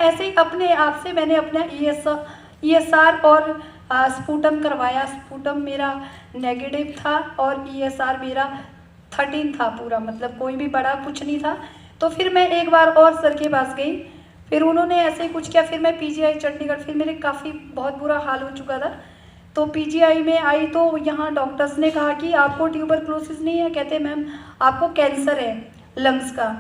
ऐसे ही अपने आप से मैंने अपना ESR और स्पूटम करवाया। स्पूटम मेरा नेगेटिव था और ESR मेरा 13 था पूरा, मतलब कोई भी बड़ा कुछ नहीं था। तो फिर मैं एक बार और सर के पास गई, फिर उन्होंने ऐसे ही कुछ किया। फिर मैं PGI चंडीगढ़, फिर मेरे काफ़ी बहुत बुरा हाल हो चुका था। तो PGI में आई तो यहाँ डॉक्टर्स ने कहा कि आपको ट्यूबरक्लोसिस नहीं है, कहते मैम आपको कैंसर है लंग्स का।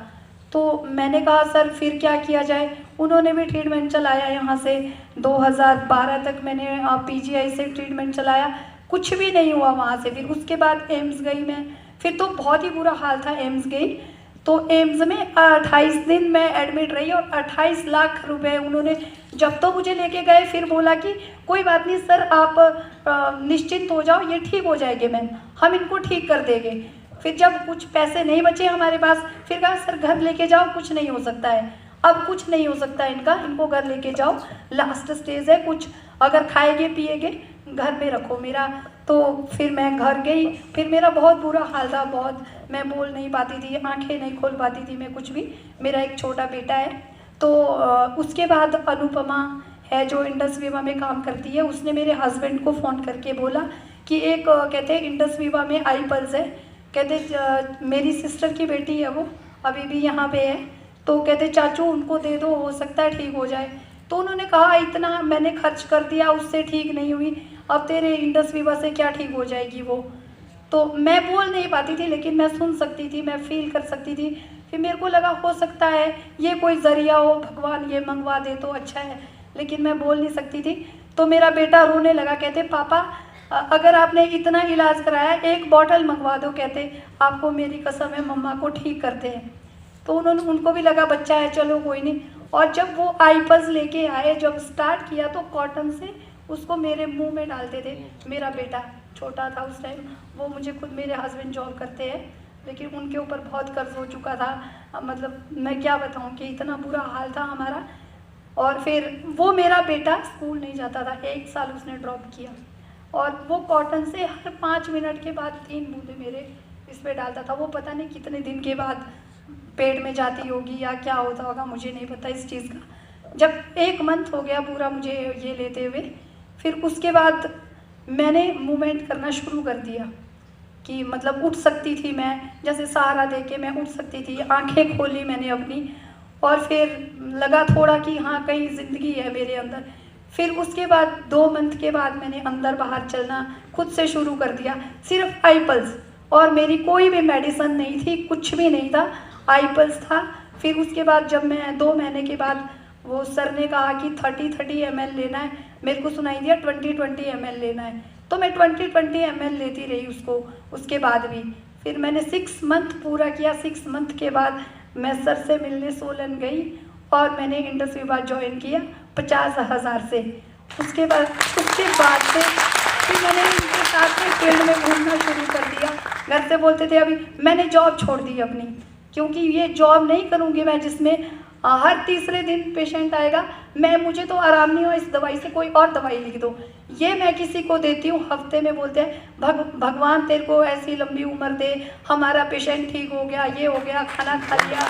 तो मैंने कहा सर फिर क्या किया जाए। उन्होंने भी ट्रीटमेंट चलाया, यहाँ से 2012 तक मैंने PGI से ट्रीटमेंट चलाया, कुछ भी नहीं हुआ वहाँ से। फिर उसके बाद एम्स गई मैं, फिर तो बहुत ही बुरा हाल था। एम्स गई तो एम्स में 28 दिन मैं एडमिट रही और 28 लाख रुपए उन्होंने जब तो मुझे लेके गए। फिर बोला कि कोई बात नहीं सर, आप निश्चिंत हो जाओ, ये ठीक हो जाएंगे मैम, हम इनको ठीक कर देंगे। फिर जब कुछ पैसे नहीं बचे हमारे पास, फिर कहा सर घर लेके जाओ, कुछ नहीं हो सकता है, अब कुछ नहीं हो सकता है इनको घर लेके जाओ, लास्ट स्टेज है, कुछ अगर खाएंगे पिएंगे घर में रखो मेरा। तो फिर मैं घर गई, फिर मेरा बहुत बुरा हाल था, बहुत, मैं बोल नहीं पाती थी, आंखें नहीं खोल पाती थी मैं कुछ भी। मेरा एक छोटा बेटा है। तो उसके बाद अनुपमा है जो इंडस वीवा में काम करती है, उसने मेरे हस्बैंड को फ़ोन करके बोला कि एक कहते हैं इंडस वीवा में आई पल्स है, कहते मेरी सिस्टर की बेटी है, वो अभी भी यहाँ पे है, तो कहते चाचू उनको दे दो, हो सकता है ठीक हो जाए। तो उन्होंने कहा इतना मैंने खर्च कर दिया, उससे ठीक नहीं हुई, अब तेरे इंडस वीवा से क्या ठीक हो जाएगी वो। तो मैं बोल नहीं पाती थी, लेकिन मैं सुन सकती थी, मैं फील कर सकती थी। फिर मेरे को लगा हो सकता है ये कोई ज़रिया हो, भगवान ये मंगवा दे तो अच्छा है, लेकिन मैं बोल नहीं सकती थी। तो मेरा बेटा रोने लगा, कहते पापा अगर आपने इतना इलाज कराया, एक बॉटल मंगवा दो, कहते आपको मेरी कसम है मम्मा को ठीक करते हैं। तो उनको भी लगा बच्चा है, चलो कोई नहीं। और जब वो आईपल्स लेके आए, जब स्टार्ट किया तो कॉटन से उसको मेरे मुंह में डालते थे। मेरा बेटा छोटा था उस टाइम, वो मुझे खुद, मेरे हस्बैंड जॉब करते हैं, लेकिन उनके ऊपर बहुत कर्ज हो चुका था, मतलब मैं क्या बताऊं कि इतना बुरा हाल था हमारा। और फिर वो मेरा बेटा स्कूल नहीं जाता था, 1 साल उसने ड्रॉप किया, और वो कॉटन से हर 5 मिनट के बाद 3 बूंदे मेरे इस पर डालता था। वो पता नहीं कितने दिन के बाद पेट में जाती होगी या क्या होता होगा, मुझे नहीं पता इस चीज़ का। जब 1 मंथ हो गया पूरा मुझे ये लेते हुए, फिर उसके बाद मैंने मूवमेंट करना शुरू कर दिया कि मतलब उठ सकती थी मैं, जैसे सहारा दे के मैं उठ सकती थी, आंखें खोली मैंने अपनी, और फिर लगा थोड़ा कि हाँ कहीं ज़िंदगी है मेरे अंदर। फिर उसके बाद 2 मंथ के बाद मैंने अंदर बाहर चलना खुद से शुरू कर दिया, सिर्फ आईपल्स, और मेरी कोई भी मेडिसिन नहीं थी, कुछ भी नहीं था, आईपल्स था। फिर उसके बाद जब मैं 2 महीने के बाद, वो सर ने कहा कि 30-30 ml लेना है, मेरे को सुनाई दिया 20-20 ml लेना है, तो मैं 20-20 ml लेती रही उसको। उसके बाद भी फिर मैंने 6 मंथ पूरा किया। 6 मंथ के बाद मैं सर से मिलने सोलन गई और मैंने इंडस वीवा ज्वाइन किया 50,000 से। उसके बाद से फिर मैंने इनके साथ में फील्ड में घूमना शुरू कर दिया। घर से बोलते थे, अभी मैंने जॉब छोड़ दी अपनी, क्योंकि ये जॉब नहीं करूँगी मैं जिसमें हर तीसरे दिन पेशेंट आएगा, मुझे तो आराम नहीं हो, इस दवाई से कोई और दवाई लिख दो। ये मैं किसी को देती हूँ, हफ्ते में बोलते हैं भगवान तेरे को ऐसी लंबी उम्र दे, हमारा पेशेंट ठीक हो गया, ये हो गया, खाना खा लिया,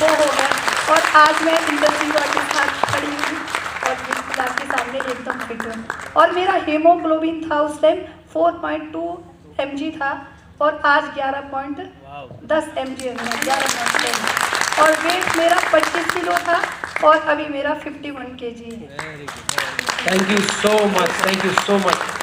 वो हो गया, और आज मैं इंडस वीवा के साथ खड़ी हूँ और जिसके के सामने एकदम फिट हूँ। और मेरा हीमोग्लोबिन था उस टाइम 4.2 mg था, और आज 11.10 mg है, 11.10, और वेट मेरा 25 किलो था, और अभी मेरा 51 kg है। Thank you so much, thank you so much.